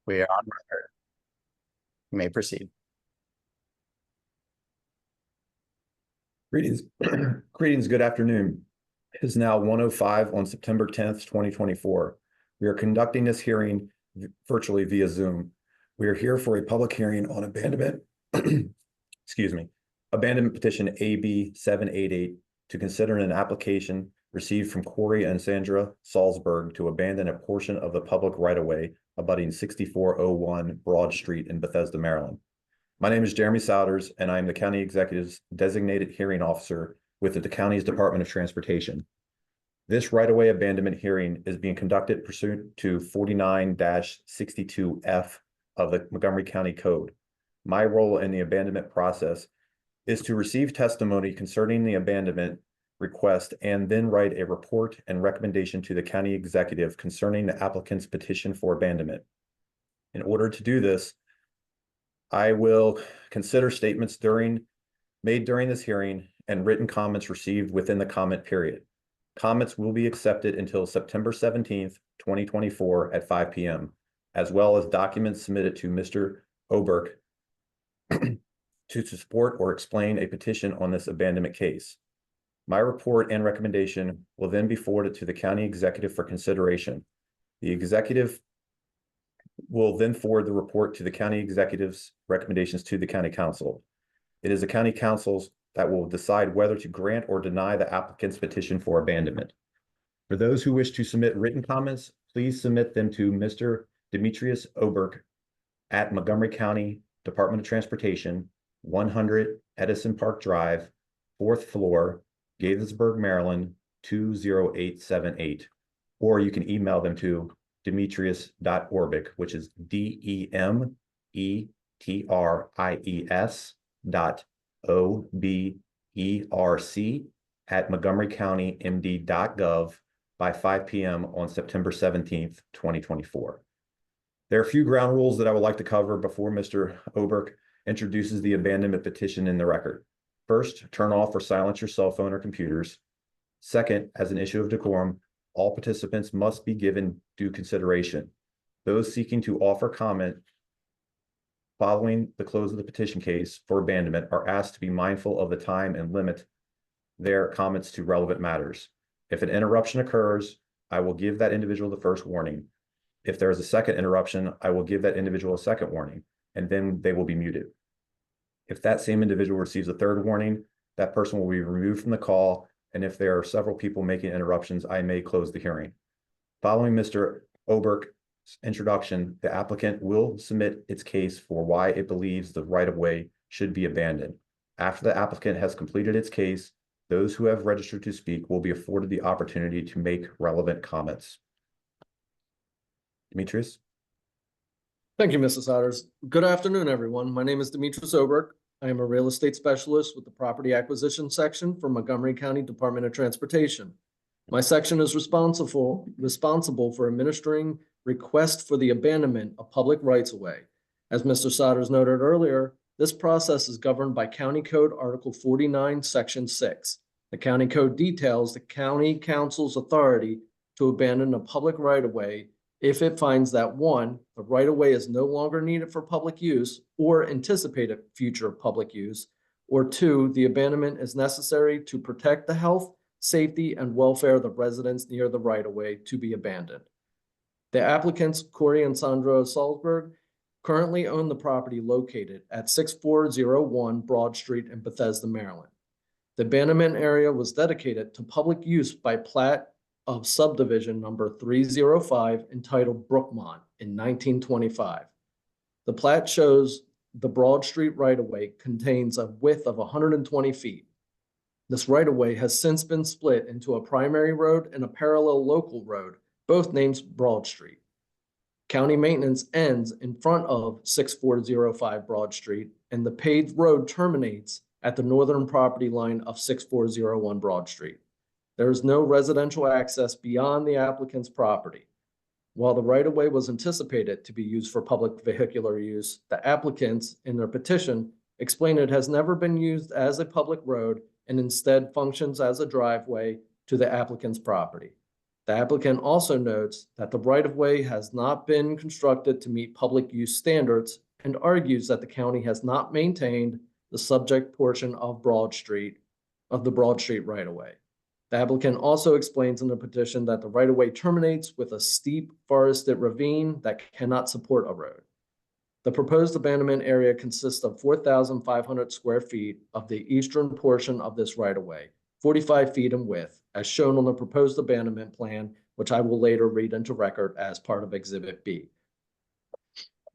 We are on record. You may proceed. Greetings. Greetings, good afternoon. It is now 1:05 on September 10th, 2024. We are conducting this hearing virtually via Zoom. We are here for a public hearing on abandonment, excuse me, abandonment petition AB 788 to consider an application received from Corey and Sandra Salzberg to abandon a portion of the public right-of-way abutting 6401 Broad Street in Bethesda, Maryland. My name is Jeremy Souders, and I am the County Executive's designated hearing officer with the county's Department of Transportation. This right-of-way abandonment hearing is being conducted pursuant to 49-62F of the Montgomery County Code. My role in the abandonment process is to receive testimony concerning the abandonment request and then write a report and recommendation to the county executive concerning the applicant's petition for abandonment. In order to do this, I will consider statements made during this hearing and written comments received within the comment period. Comments will be accepted until September 17th, 2024 at 5 p.m., as well as documents submitted to Mr. Oberg to support or explain a petition on this abandonment case. My report and recommendation will then be forwarded to the county executive for consideration. The executive will then forward the report to the county executive's recommendations to the county council. It is the county councils that will decide whether to grant or deny the applicant's petition for abandonment. For those who wish to submit written comments, please submit them to Mr. Demetrius Oberg at Montgomery County Department of Transportation, 100 Edison Park Drive, 4th floor, Gaithersburg, Maryland, 20878. Or you can email them to demetrius.orbik, which is DEMETRIS.OBERC@montgomerycountymd.gov by 5 p.m. on September 17th, 2024. There are a few ground rules that I would like to cover before Mr. Oberg introduces the abandonment petition in the record. First, turn off or silence your cell phone or computers. Second, as an issue of decorum, all participants must be given due consideration. Those seeking to offer comment following the close of the petition case for abandonment are asked to be mindful of the time and limit their comments to relevant matters. If an interruption occurs, I will give that individual the first warning. If there is a second interruption, I will give that individual a second warning, and then they will be muted. If that same individual receives a third warning, that person will be removed from the call, and if there are several people making interruptions, I may close the hearing. Following Mr. Oberg's introduction, the applicant will submit its case for why it believes the right-of-way should be abandoned. After the applicant has completed its case, those who have registered to speak will be afforded the opportunity to make relevant comments. Demetrius? Thank you, Mr. Souders. Good afternoon, everyone. My name is Demetrius Oberg. I am a real estate specialist with the Property Acquisition Section for Montgomery County Department of Transportation. My section is responsible for administering requests for the abandonment of public rights-of-way. As Mr. Souders noted earlier, this process is governed by County Code Article 49, Section 6. The County Code details the County Council's authority to abandon a public right-of-way if it finds that 1, the right-of-way is no longer needed for public use or anticipated future public use, or 2, the abandonment is necessary to protect the health, safety, and welfare of the residents near the right-of-way to be abandoned. The applicants, Corey and Sandra Salzberg, currently own the property located at 6401 Broad Street in Bethesda, Maryland. The abandonment area was dedicated to public use by plat of subdivision number 305 entitled Brookmont in 1925. The plat shows the Broad Street right-of-way contains a width of 120 feet. This right-of-way has since been split into a primary road and a parallel local road, both named Broad Street. County maintenance ends in front of 6405 Broad Street, and the paved road terminates at the northern property line of 6401 Broad Street. There is no residential access beyond the applicant's property. While the right-of-way was anticipated to be used for public vehicular use, the applicants, in their petition, explain it has never been used as a public road and instead functions as a driveway to the applicant's property. The applicant also notes that the right-of-way has not been constructed to meet public use standards and argues that the county has not maintained the subject portion of the Broad Street right-of-way. The applicant also explains in the petition that the right-of-way terminates with a steep forested ravine that cannot support a road. The proposed abandonment area consists of 4,500 square feet of the eastern portion of this right-of-way, 45 feet in width, as shown on the proposed abandonment plan, which I will later read into record as part of Exhibit B.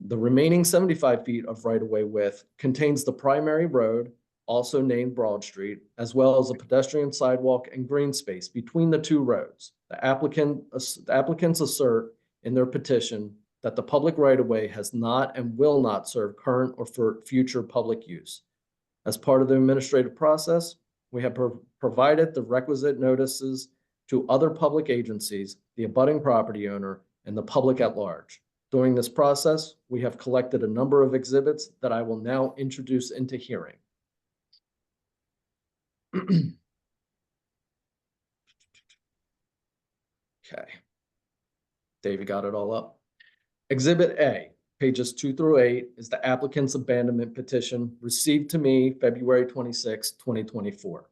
The remaining 75 feet of right-of-way width contains the primary road, also named Broad Street, as well as a pedestrian sidewalk and green space between the two roads. The applicants assert in their petition that the public right-of-way has not and will not serve current or for future public use. As part of the administrative process, we have provided the requisite notices to other public agencies, the abutting property owner, and the public at large. During this process, we have collected a number of exhibits that I will now introduce into hearing. Okay. David got it all up. Exhibit A, pages 2 through 8, is the applicant's abandonment petition received to me February 26, 2024.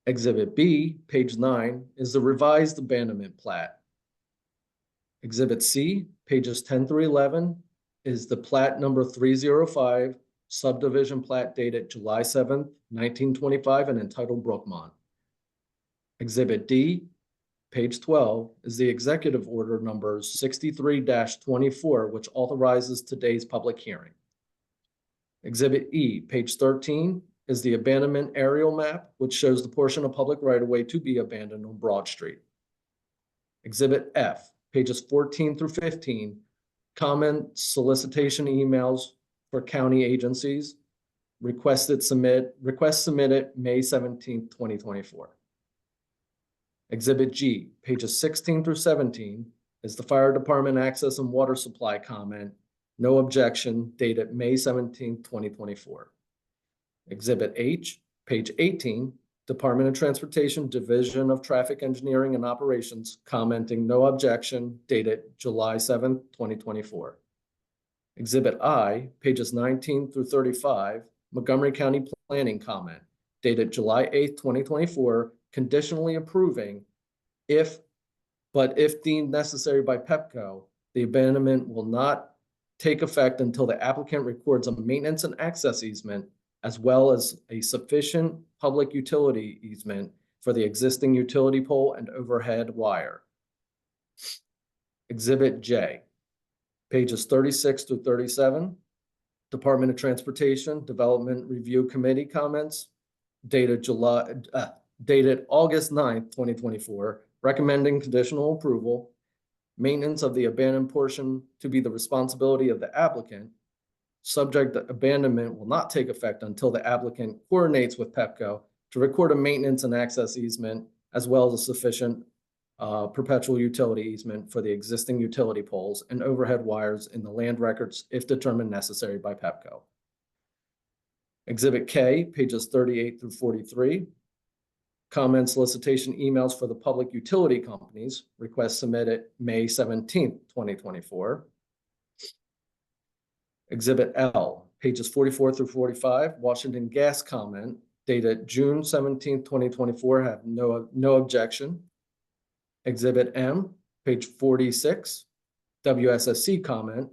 Exhibit B, page 9, is the revised abandonment plat. Exhibit C, pages 10 through 11, is the plat number 305, subdivision plat dated July 7th, 1925, and entitled Brookmont. Exhibit D, page 12, is the executive order number 63-24, which authorizes today's public hearing. Exhibit E, page 13, is the abandonment aerial map, which shows the portion of public right-of-way to be abandoned on Broad Street. Exhibit F, pages 14 through 15, comment solicitation emails for county agencies, request submitted May 17th, 2024. Exhibit G, pages 16 through 17, is the fire department access and water supply comment, no objection, dated May 17th, 2024. Exhibit H, page 18, Department of Transportation, Division of Traffic Engineering and Operations, commenting no objection, dated July 7th, 2024. Exhibit I, pages 19 through 35, Montgomery County Planning comment, dated July 8th, 2024, conditionally approving if deemed necessary by PEPCO, the abandonment will not take effect until the applicant records a maintenance and access easement, as well as a sufficient public utility easement for the existing utility pole and overhead wire. Exhibit J, pages 36 through 37, Department of Transportation Development Review Committee comments, dated August 9th, 2024, recommending conditional approval, maintenance of the abandoned portion to be the responsibility of the applicant. Subject that abandonment will not take effect until the applicant coordinates with PEPCO to record a maintenance and access easement, as well as a sufficient perpetual utility easement for the existing utility poles and overhead wires in the land records if determined necessary by PEPCO. Exhibit K, pages 38 through 43, comment solicitation emails for the public utility companies, request submitted May 17th, 2024. Exhibit L, pages 44 through 45, Washington Gas comment, dated June 17th, 2024, have no objection. Exhibit M, page 46, WSSC comment,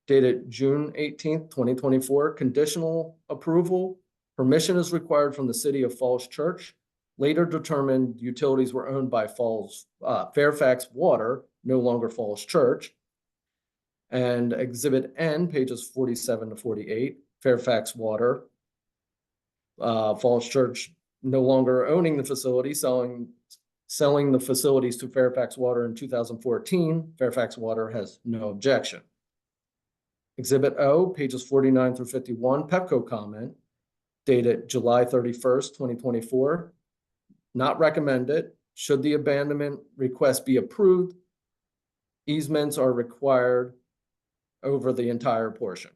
dated June 18th, 2024, conditional approval. Permission is required from the city of Falls Church. Later determined utilities were owned by Fairfax Water, no longer Falls Church. And Exhibit N, pages 47 to 48, Fairfax Water, Falls Church no longer owning the facility, selling the facilities to Fairfax Water in 2014. Fairfax Water has no objection. Exhibit O, pages 49 through 51, PEPCO comment, dated July 31st, 2024. Not recommended. Should the abandonment request be approved, easements are required over the entire portion.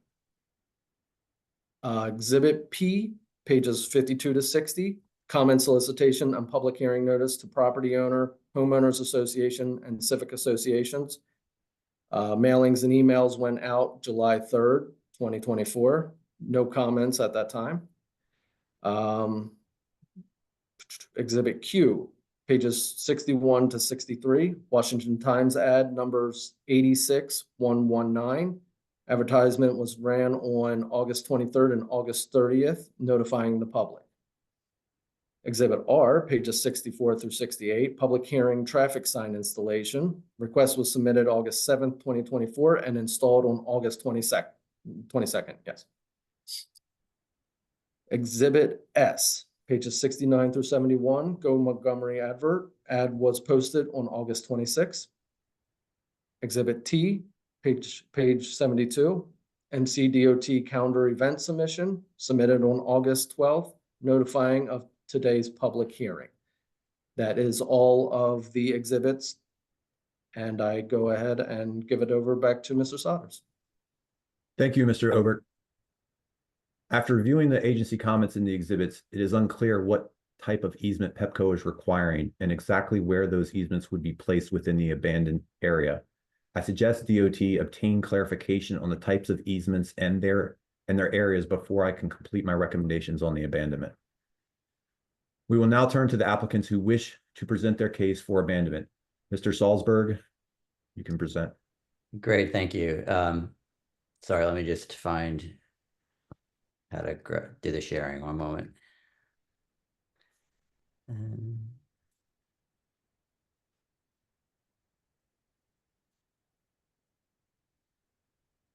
Exhibit P, pages 52 to 60, comment solicitation and public hearing notice to property owner, homeowners association, and civic associations. Mailings and emails went out July 3rd, 2024. No comments at that time. Exhibit Q, pages 61 to 63, Washington Times ad numbers 86-119. Advertisement was ran on August 23rd and August 30th, notifying the public. Exhibit R, pages 64 through 68, public hearing traffic sign installation. Request was submitted August 7th, 2024, and installed on August 22nd, yes. Exhibit S, pages 69 through 71, Go Montgomery advert. Ad was posted on August 26th. Exhibit T, page 72, NCDOT calendar event submission, submitted on August 12th, notifying of today's public hearing. That is all of the exhibits. And I go ahead and give it over back to Mr. Sodders. Thank you, Mr. Obert. After reviewing the agency comments in the exhibits, it is unclear what type of easement Pepco is requiring and exactly where those easements would be placed within the abandoned area. I suggest DOT obtain clarification on the types of easements and their areas before I can complete my recommendations on the abandonment. We will now turn to the applicants who wish to present their case for abandonment. Mr. Salzberg, you can present. Great, thank you. Sorry, let me just find how to do the sharing. One moment.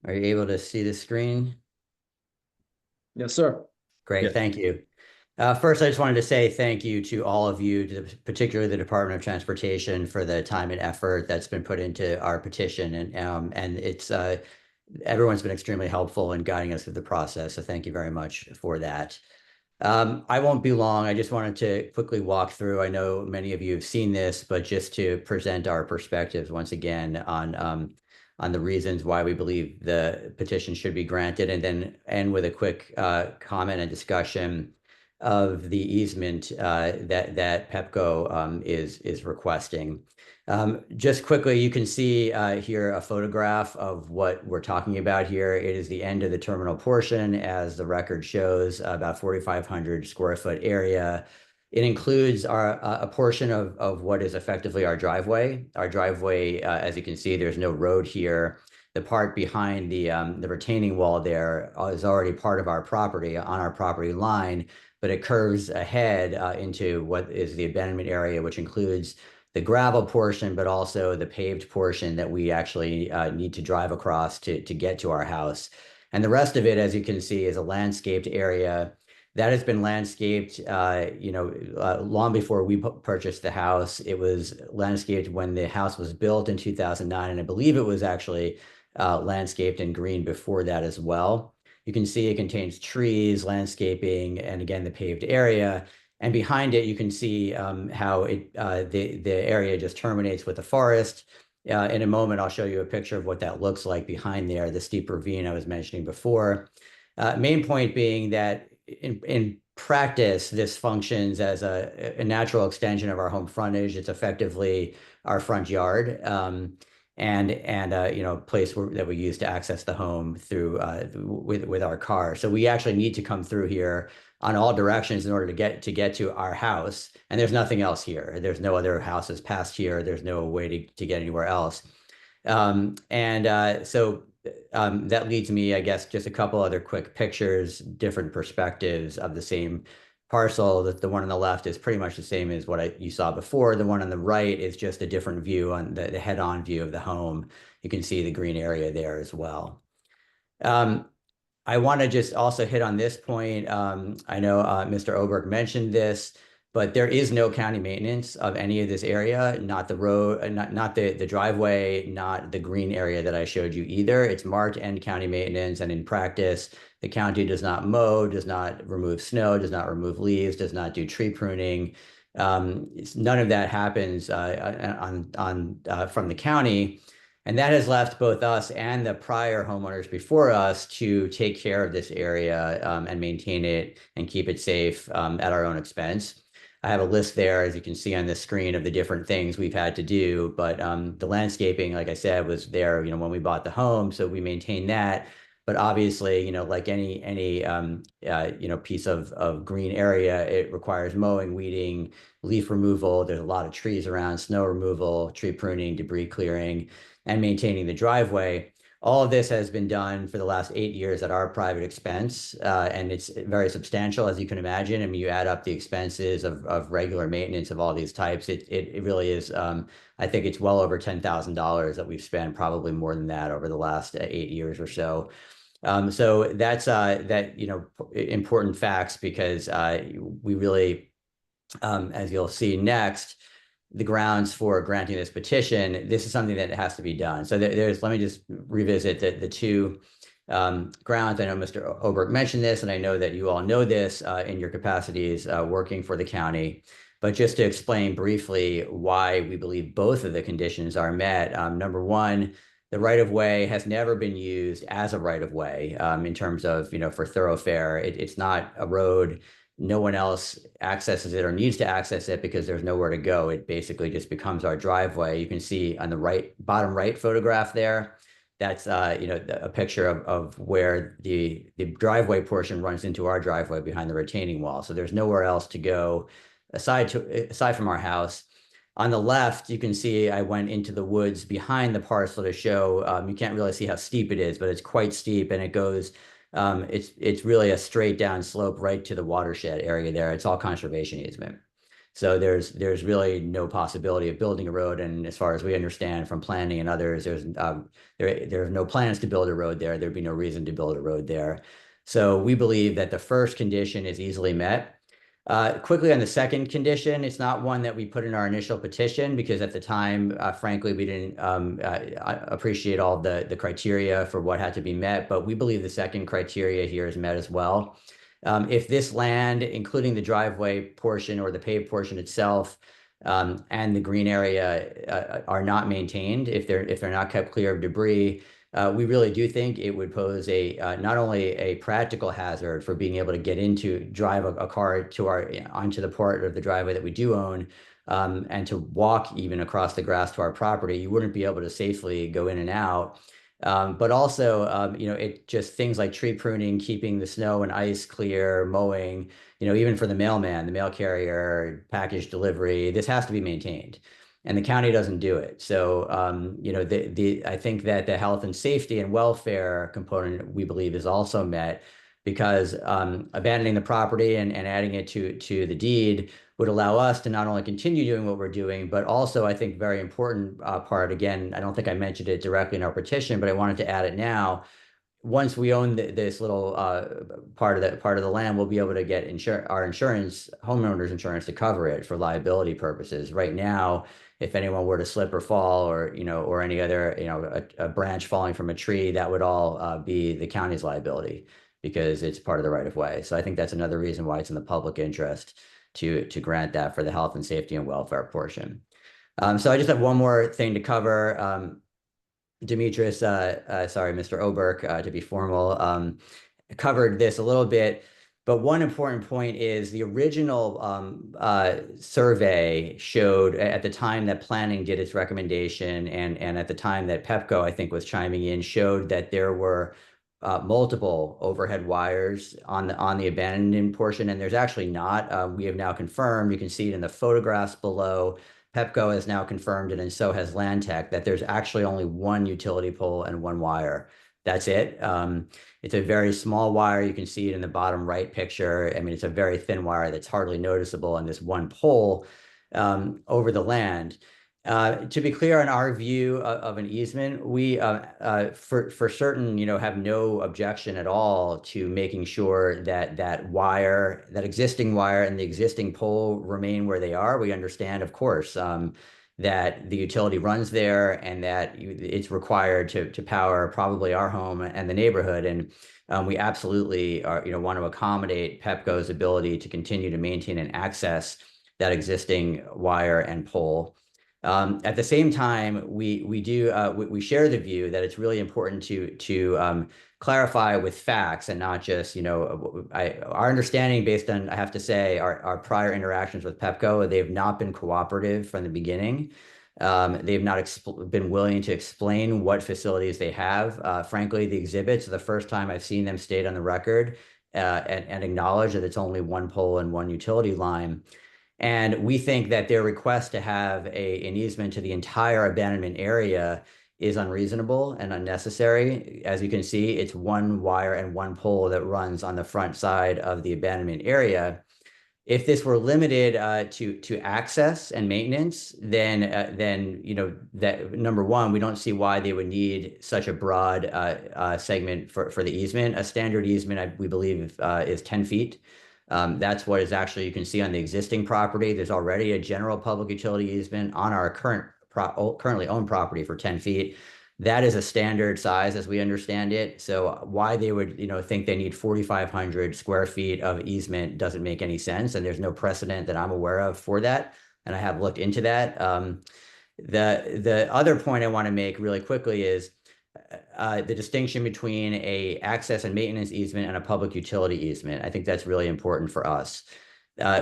Are you able to see the screen? Yes, sir. Great, Yes. Thank you. First, I just wanted to say thank you to all of you, particularly the Department of Transportation, for the time and effort that's been put into our petition. And it's everyone's been extremely helpful in guiding us through the process. So thank you very much for that. I won't be long. I just wanted to quickly walk through. I know many of you have seen this, but just to present our perspectives once again on the reasons why we believe the petition should be granted, and then end with a quick comment and discussion of the easement that Pepco is requesting. Just quickly, you can see here a photograph of what we're talking about here. It is the end of the terminal portion, as the record shows, about 4,500 square foot area. It includes a portion of what is effectively our driveway. Our driveway, as you can see, there's no road here. The part behind the retaining wall there is already part of our property, on our property line, but it curves ahead into what is the abandonment area, which includes the gravel portion, but also the paved portion that we actually need to drive across to get to our house. And the rest of it, as you can see, is a landscaped area that has been landscaped, long before we purchased the house. It was landscaped when the house was built in 2009, and I believe it was actually landscaped in green before that as well. You can see it contains trees, landscaping, and again, the paved area. And behind it, you can see how the area just terminates with the forest. In a moment, I'll show you a picture of what that looks like behind there, the steep ravine I was mentioning before. Main point being that in practice, this functions as a natural extension of our home frontage. It's effectively our front yard. And place that we use to access the home through with our car. So we actually need to come through here on all directions in order to get to our house. And there's nothing else here. There's no other houses past here. There's no way to get anywhere else. So that leads me, I guess, just a couple other quick pictures, different perspectives of the same parcel. That the one on the left is pretty much the same as what you saw before. The one on the right is just a different view, on the head-on view of the home. You can see the green area there as well. I want to just also hit on this point. I know Mr. Oberg mentioned this, but there is no county maintenance of any of this area, not the road, not the driveway, not the green area that I showed you either. It's marked end county maintenance, and in practice, the county does not mow, does not remove snow, does not remove leaves, does not do tree pruning. None of that happens from the county. And that has left both us and the prior homeowners before us to take care of this area and maintain it and keep it safe at our own expense. I have a list there, as you can see on the screen, of the different things we've had to do. But the landscaping, like I said, was there, when we bought the home, so we maintained that. But obviously, like any piece of green area, it requires mowing, weeding, leaf removal. There's a lot of trees around, snow removal, tree pruning, debris clearing, and maintaining the driveway. All of this has been done for the last 8 years at our private expense, and it's very substantial, as you can imagine. I mean, you add up the expenses of regular maintenance of all these types, it really is, I think it's well over $10,000 that we've spent, probably more than that, over the last 8 years or so. So that's important facts, because we really, as you'll see next, the grounds for granting this petition, this is something that has to be done. So let me just revisit the two grounds. I know Mr. Oberg mentioned this, and I know that you all know this in your capacities working for the county. But just to explain briefly why we believe both of the conditions are met. Number one, the right-of-way has never been used as a right-of-way in terms of, for thoroughfare. It's not a road. No one else accesses it or needs to access it because there's nowhere to go. It basically just becomes our driveway. You can see on the bottom right photograph there, that's a picture of where the driveway portion runs into our driveway behind the retaining wall. So there's nowhere else to go aside from our house. On the left, you can see I went into the woods behind the parcel to show, you can't really see how steep it is, but it's quite steep, and it goes, it's really a straight down slope right to the watershed area there. It's all conservation easement. So there's really no possibility of building a road. And as far as we understand from planning and others, there are no plans to build a road there. There'd be no reason to build a road there. So we believe that the first condition is easily met. Quickly on the second condition, it's not one that we put in our initial petition, because at the time, frankly, we didn't appreciate all the criteria for what had to be met, but we believe the second criteria here is met as well. If this land, including the driveway portion or the paved portion itself, and the green area are not maintained, if they're not kept clear of debris, we really do think it would pose not only a practical hazard for being able to drive a car onto the part of the driveway that we do own, and to walk even across the grass to our property. You wouldn't be able to safely go in and out. But also, it just things like tree pruning, keeping the snow and ice clear, mowing, even for the mailman, the mail carrier, package delivery, this has to be maintained. And the county doesn't do it. So, I think that the health and safety and welfare component, we believe, is also met, because abandoning the property and adding it to the deed would allow us to not only continue doing what we're doing, but also, I think, very important part, again, I don't think I mentioned it directly in our petition, but I wanted to add it now. Once we own this little part of the land, we'll be able to get our insurance, homeowners insurance, to cover it for liability purposes. Right now, if anyone were to slip or fall, or any other, a branch falling from a tree, that would all be the county's liability, because it's part of the right of way. So I think that's another reason why it's in the public interest to grant that for the health and safety and welfare portion. So I just have one more thing to cover. Demetrius, Mr. Oberg, to be formal, covered this a little bit, but one important point is the original survey showed, at the time that planning did its recommendation, and at the time that Pepco, I think, was chiming in, showed that there were multiple overhead wires on the abandoned portion, and there's actually not. We have now confirmed, you can see it in the photographs below, Pepco has now confirmed it, and so has Land Tech, that there's actually only one utility pole and one wire. That's it. It's a very small wire. You can see it in the bottom right picture. I mean, it's a very thin wire that's hardly noticeable on this one pole over the land. To be clear, on our view of an easement, we for certain, have no objection at all to making sure that that existing wire and the existing pole remain where they are. We understand, of course, that the utility runs there, and that it's required to power probably our home and the neighborhood. And we absolutely want to accommodate Pepco's ability to continue to maintain and access that existing wire and pole. At the same time, we share the view that it's really important to clarify with facts and not just, our understanding based on, I have to say, our prior interactions with Pepco, they've not been cooperative from the beginning. They've not been willing to explain what facilities they have. Frankly, the exhibits are the first time I've seen them state on the record and acknowledge that it's only one pole and one utility line. And we think that their request to have an easement to the entire abandonment area is unreasonable and unnecessary. As you can see, it's one wire and one pole that runs on the front side of the abandonment area. If this were limited to access and maintenance, then that number one, we don't see why they would need such a broad segment for the easement. A standard easement, we believe, is 10 feet. That's what is actually, you can see on the existing property. There's already a general public utility easement on our currently owned property for 10 feet. That is a standard size as we understand it. So why they would, think they need 4,500 square feet of easement doesn't make any sense. And there's no precedent that I'm aware of for that. And I have looked into that. The other point I want to make really quickly is the distinction between a access and maintenance easement and a public utility easement. I think that's really important for us.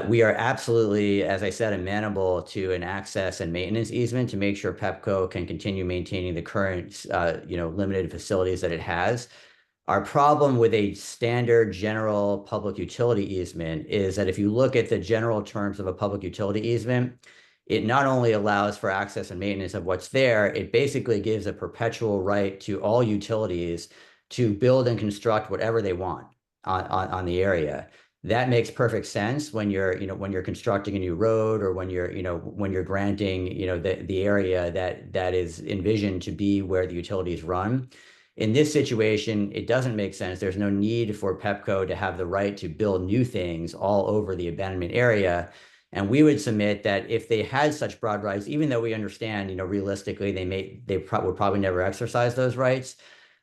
We are absolutely, as I said, amenable to an access and maintenance easement to make sure Pepco can continue maintaining the current, limited facilities that it has. Our problem with a standard general public utility easement is that if you look at the general terms of a public utility easement, it not only allows for access and maintenance of what's there, it basically gives a perpetual right to all utilities to build and construct whatever they want on the area. That makes perfect sense when you're constructing a new road or when you're granting, the area that is envisioned to be where the utilities run. In this situation, it doesn't make sense. There's no need for Pepco to have the right to build new things all over the abandonment area. And we would submit that if they had such broad rights, even though we understand, realistically, they would probably never exercise those rights.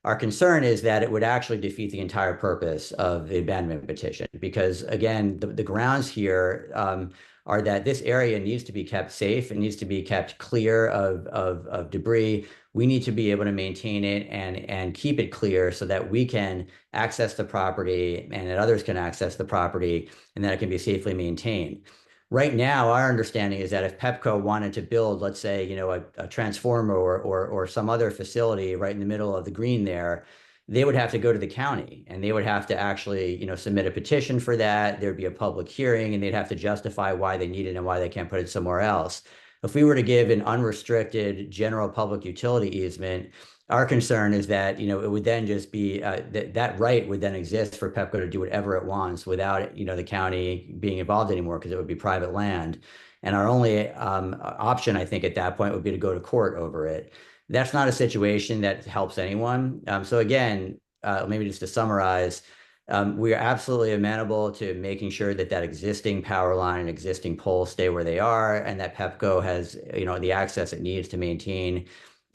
Our concern is that it would actually defeat the entire purpose of the abandonment petition, because again, the grounds here are that this area needs to be kept safe. It needs to be kept clear of debris. We need to be able to maintain it and keep it clear so that we can access the property and that others can access the property and that it can be safely maintained. Right now, our understanding is that if Pepco wanted to build, let's say, a transformer or some other facility right in the middle of the green there, they would have to go to the county and they would have to actually, submit a petition for that. There'd be a public hearing and they'd have to justify why they need it and why they can't put it somewhere else. If we were to give an unrestricted general public utility easement, our concern is that, it would then just be that right would then exist for Pepco to do whatever it wants without, the county being involved anymore because it would be private land. And our only option, I think, at that point would be to go to court over it. That's not a situation that helps anyone. So again, maybe just to summarize, we are absolutely amenable to making sure that existing power line and existing poles stay where they are and that Pepco has, the access it needs to maintain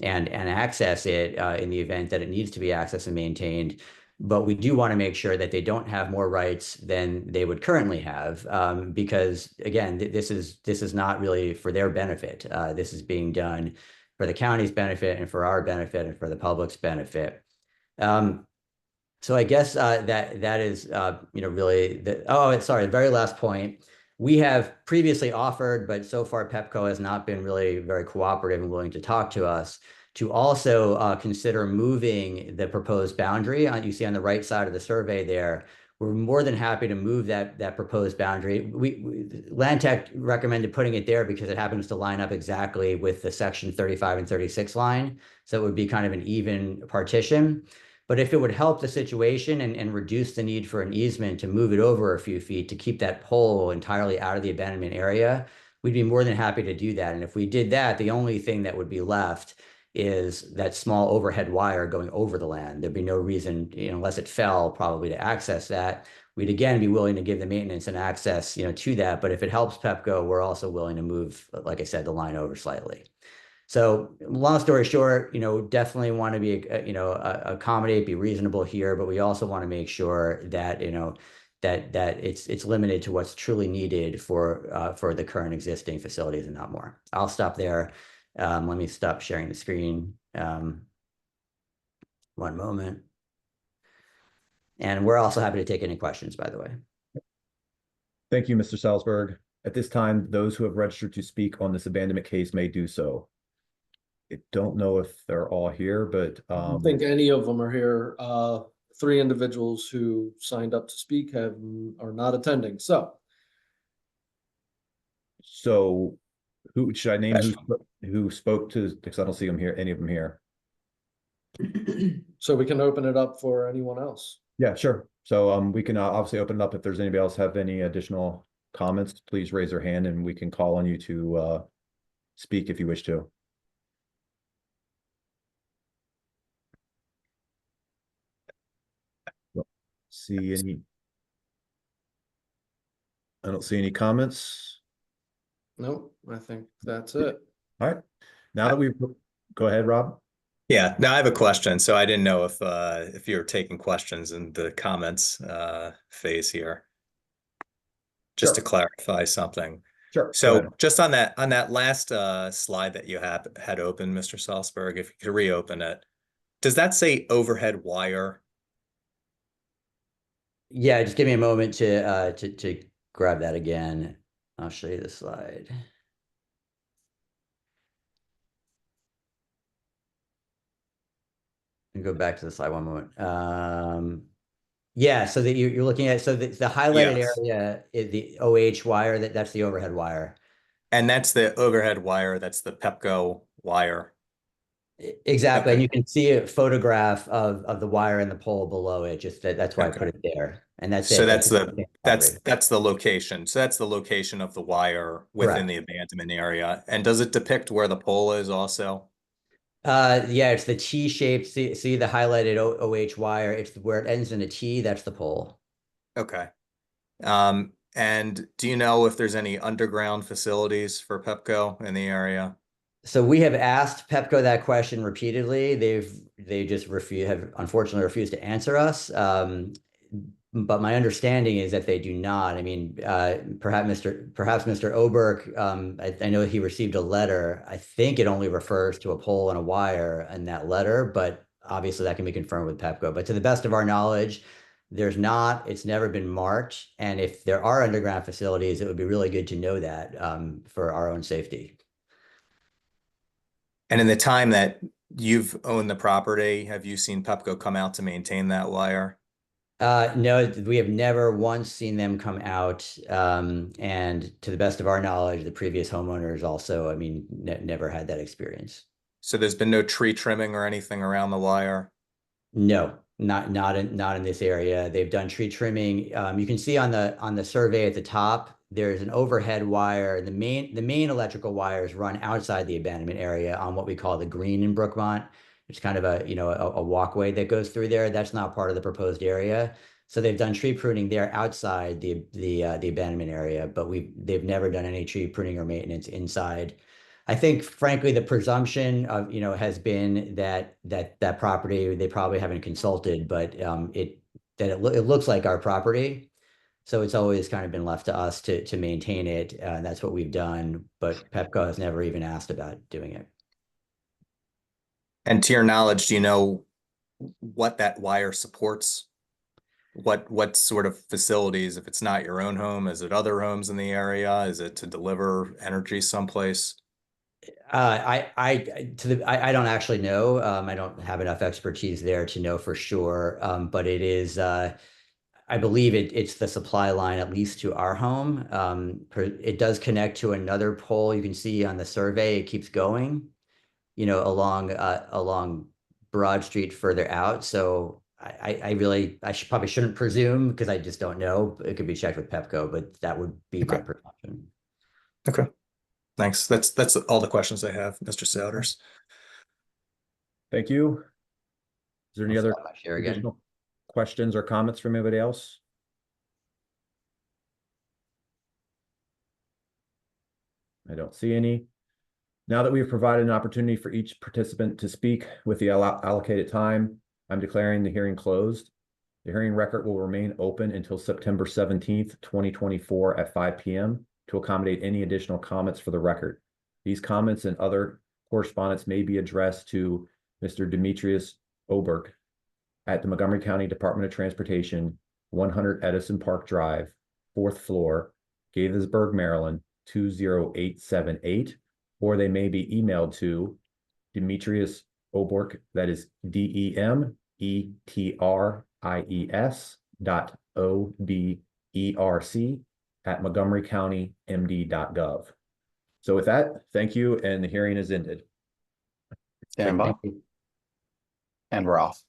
and access it in the event that it needs to be accessed and maintained. But we do want to make sure that they don't have more rights than they would currently have, because again, this is not really for their benefit. This is being done for the county's benefit and for our benefit and for the public's benefit. So I guess that is really the very last point. We have previously offered, but so far Pepco has not been really very cooperative and willing to talk to us, to also consider moving the proposed boundary. You see on the right side of the survey there, we're more than happy to move that proposed boundary. Land Tech recommended putting it there because it happens to line up exactly with the section 35 and 36 line. So it would be kind of an even partition. But if it would help the situation and reduce the need for an easement to move it over a few feet to keep that pole entirely out of the abandonment area, we'd be more than happy to do that. And if we did that, the only thing that would be left is that small overhead wire going over the land. There'd be no reason, unless it fell, probably to access that. We'd again be willing to give the maintenance and access, to that. But if it helps Pepco, we're also willing to move, like I said, the line over slightly. So long story short, definitely want to be, accommodate, be reasonable here, but we also want to make sure that, that it's limited to what's truly needed for the current existing facilities and not more. I'll stop there. Let me stop sharing the screen. One moment. And we're also happy to take any questions, by the way. Thank you, Mr. Salzberg. At this time, those who have registered to speak on this abandonment case may do so. I don't know if they're all here, but I don't think any of them are here. 3 individuals who signed up to speak are not attending. So who should I name who spoke to, because I don't see them here, any of them here. so we can open it up for anyone else. Yeah, sure. So we can obviously open it up. If there's anybody else have any additional comments, please raise their hand and we can call on you to speak if you wish to. See any? I don't see any comments. Nope, I think that's it. All right. Now that we've, go ahead, Rob. Yeah, now I have a question. So I didn't know if you're taking questions in the comments phase here. Just to Sure. clarify something. Sure. Go So ahead. just on that last slide that you had open, Mr. Salzberg, if you could reopen it, does that say overhead wire? Yeah, just give me a moment to grab that again. I'll show you the slide. And go back to the slide one moment. Yeah, so that you're looking at, so the highlighted Yes. area is the OH wire, that's the overhead wire. And that's the overhead wire, that's the Pepco wire. Exactly, and Okay. you can see a photograph of the wire and the pole below it. Just that's why I put it there, and that's So it. that's the property. that's the location. So that's the location of the wire within Correct. the abandonment area. And does it depict where the pole is also? Yeah, it's the T shaped. See the highlighted OH wire. It's where it ends in a T. That's the pole. Okay. And do you know if there's any underground facilities for Pepco in the area? So we have asked Pepco that question repeatedly. They just have unfortunately refused to answer us. But my understanding is that they do not. I mean, perhaps Mr. Oberg, I know he received a letter. I think it only refers to a pole and a wire in that letter, but obviously that can be confirmed with Pepco. But to the best of our knowledge, there's not. It's never been marked. And if there are underground facilities, it would be really good to know that for our own safety. And in the time that you've owned the property, have you seen Pepco come out to maintain that wire? No, we have never once seen them come out. And to the best of our knowledge, the previous homeowners also, I mean, never had that experience. So there's been no tree trimming or anything around the wire? No, not in this area. They've done tree trimming. You can see on the survey at the top, there's an overhead wire. The main electrical wires run outside the abandonment area on what we call the green in Brookmont. It's kind of a walkway that goes through there. That's not part of the proposed area. So they've done tree pruning there outside the abandonment area, but they've never done any tree pruning or maintenance inside. I think, frankly, the presumption of has been that property they probably haven't consulted, but it looks like our property, so it's always kind of been left to us to maintain it, and that's what we've done. But Pepco has never even asked about doing it. And to your knowledge, do you know what that wire supports? What sort of facilities, if it's not your own home, is it other homes in the area? Is it to deliver energy someplace? I don't actually know. I don't have enough expertise there to know for sure. But it is, I believe it's the supply line, at least to our home. It does connect to another pole. You can see on the survey, it keeps going, along Broad Street further out. So I probably shouldn't presume because I just don't know. It could be checked with Pepco, but that would be my presumption. Okay. Thanks. That's all the questions I have, Mr. Souders. Thank you. Is there any I'll other stop my share again. additional questions or comments from anybody else? I don't see any. Now that we've provided an opportunity for each participant to speak with the allocated time, I'm declaring the hearing closed. The hearing record will remain open until September 17th, 2024 at 5 p.m. to accommodate any additional comments for the record. These comments and other correspondence may be addressed to Mr. Demetrius Oberg at the Montgomery County Department of Transportation, 100 Edison Park Drive, 4th floor, Gaithersburg, Maryland, 20878, or they may be emailed to Demetrius Oberg, that is DEMETRIS.OBERC@montgomerycountymd.gov. So with that, thank you, and the hearing is ended. Stand by. Thank you. And we're off.